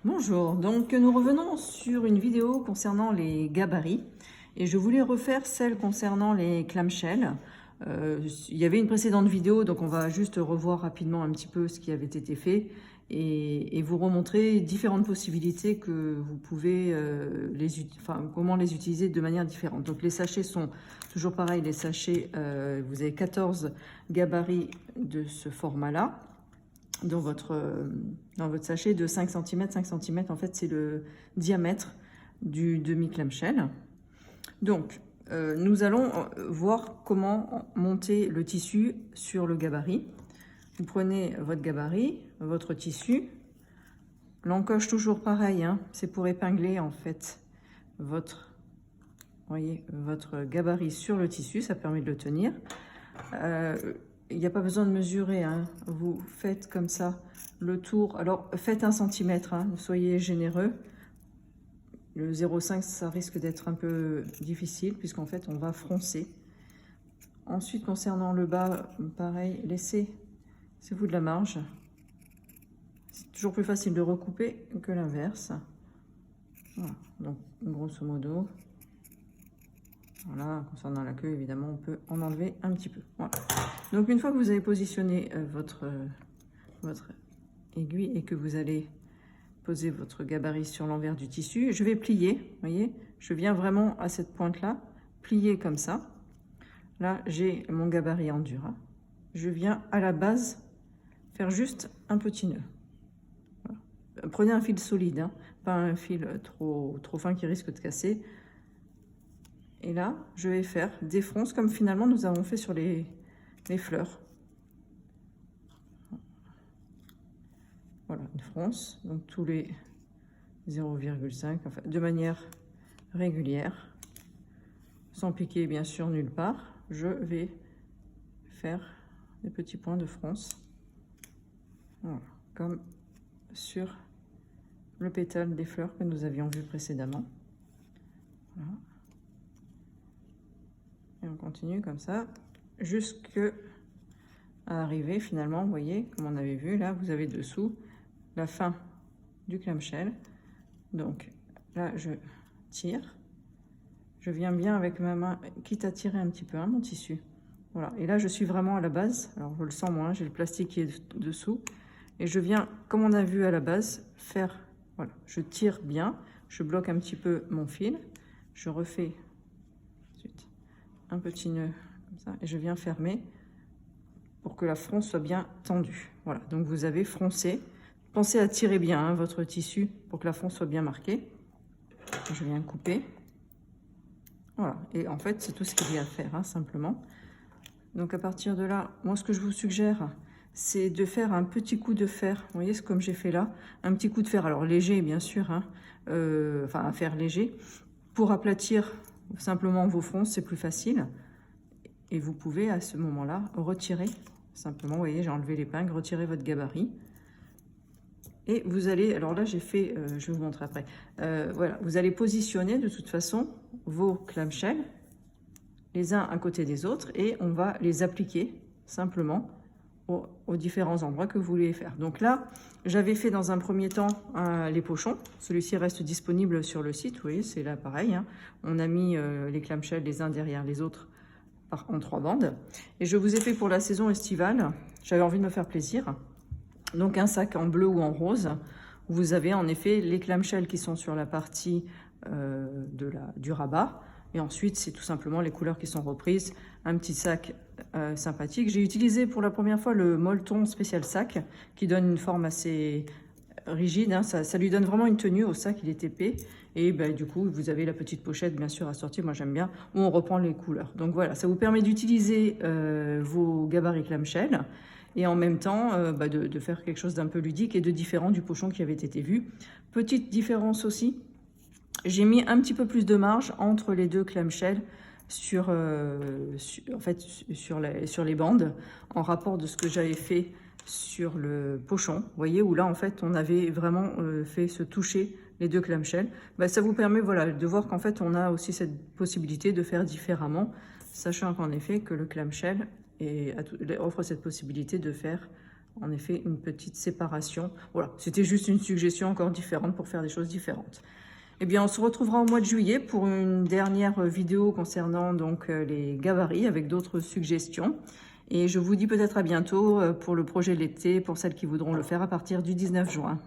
Bonjour, donc nous revenons sur une vidéo concernant les gabarits et je voulais refaire celle concernant les clamshells. Il y avait une précédente vidéo, donc on va juste revoir rapidement un petit peu ce qui avait été fait et vous remontrer différentes possibilités que vous pouvez, comment les utiliser de manière différente. Donc les sachets sont toujours pareil, les sachets, vous avez 14 gabarits de ce format-là. Dans votre sachet de 5 cm. 5 cm, en fait, c'est le diamètre du demi-clamshell. Donc, nous allons voir comment monter le tissu sur le gabarit. Vous prenez votre gabarit, votre tissu, l'encoche toujours pareil, hein, c'est pour épingler en fait votre gabarit sur le tissu, ça permet de le tenir. Il n'y a pas besoin de mesurer, hein. Vous faites comme ça le tour. Alors faites 1 cm, hein. Soyez généreux. Le 0,5 ça risque d'être un peu difficile puisqu'en fait on va froncer. Ensuite concernant le bas, pareil, laissez-vous de la marge. C'est toujours plus facile de recouper que l'inverse. Voilà. Donc grosso modo. Voilà, concernant la queue, évidemment, on peut en enlever un petit peu. Voilà. Donc, une fois que vous avez positionné votre aiguille et que vous allez poser votre gabarit sur l'envers du tissu, je vais plier, vous voyez, je viens vraiment à cette pointe-là, plier comme ça. Là, j'ai mon gabarit en dur. Hein. Je viens à la base faire juste un petit nœud. Voilà. Prenez un fil solide, hein, pas un fil trop fin qui risque de casser. Et là, je vais faire des fronces comme finalement nous avons fait sur les fleurs. Voilà, une fronce, donc tous les 0,5, enfin, de manière régulière, sans piquer bien sûr nulle part. Je vais faire des petits points de fronce, voilà, comme sur le pétale des fleurs que nous avions vu précédemment. Voilà. Et on continue comme ça jusqu'à arriver finalement, vous voyez, comme on avait vu, là vous avez dessous la fin du clamshell. Donc là je tire, je viens bien avec ma main, quitte à tirer un petit peu, hein, mon tissu. Voilà, et là je suis vraiment à la base, alors je le sens moins, j'ai le plastique qui est dessous, et je viens, comme on a vu à la base, faire, voilà, je tire bien, je bloque un petit peu mon fil, je refais ensuite un petit nœud comme ça et je viens fermer pour que la fronce soit bien tendue. Voilà, donc vous avez froncé. Pensez à tirer bien, hein, votre tissu pour que la fronce soit bien marquée. Je viens couper. Voilà, et en fait c'est tout ce qu'il y a à faire, hein, simplement. Donc à partir de là, moi ce que je vous suggère, c'est de faire un petit coup de fer. Vous voyez, c'est comme j'ai fait là, un petit coup de fer, alors léger bien sûr, hein, enfin un fer léger, pour aplatir simplement vos fronces, c'est plus facile. Et vous pouvez à ce moment-là retirer, simplement, vous voyez, j'ai enlevé l'épingle, retirer votre gabarit. Et vous allez, alors là j'ai fait, je vais vous montrer après, voilà, vous allez positionner de toute façon vos clamshells, les uns à côté des autres, et on va les appliquer simplement aux différents endroits que vous voulez faire. Donc là, j'avais fait dans un premier temps les pochons. Celui-ci reste disponible sur le site. Vous voyez, c'est là pareil, hein. On a mis les clamshells les uns derrière les autres en 3 bandes. Et je vous ai fait pour la saison estivale. J'avais envie de me faire plaisir. Donc un sac en bleu ou en rose. Où vous avez en effet les clamshells qui sont sur la partie du rabat. Et ensuite, c'est tout simplement les couleurs qui sont reprises. Un petit sac sympathique. J'ai utilisé pour la première fois le Molton Spécial Sac qui donne une forme assez rigide, hein. Ça lui donne vraiment une tenue au sac, il est épais. Et ben, du coup, vous avez la petite pochette bien sûr assortie, moi j'aime bien, où on reprend les couleurs. Donc voilà, ça vous permet d'utiliser vos gabarits clamshell et en même temps de faire quelque chose d'un peu ludique et de différent du pochon qui avait été vu. Petite différence aussi, j'ai mis un petit peu plus de marge entre les deux clamshells sur les bandes, en rapport de ce que j'avais fait sur le pochon. Vous voyez, où là, en fait, on avait vraiment fait se toucher les deux clamshells. Bah, ça vous permet, voilà, de voir qu'en fait, on a aussi cette possibilité de faire différemment, sachant qu'en effet, que le clamshell offre cette possibilité de faire en effet une petite séparation. Voilà, c'était juste une suggestion encore différente pour faire des choses différentes. Eh bien, on se retrouvera au mois de juillet pour une dernière vidéo concernant donc les gabarits avec d'autres suggestions. Et je vous dis peut-être à bientôt pour le projet de l'été, pour celles qui voudront le faire à partir du 19 juin.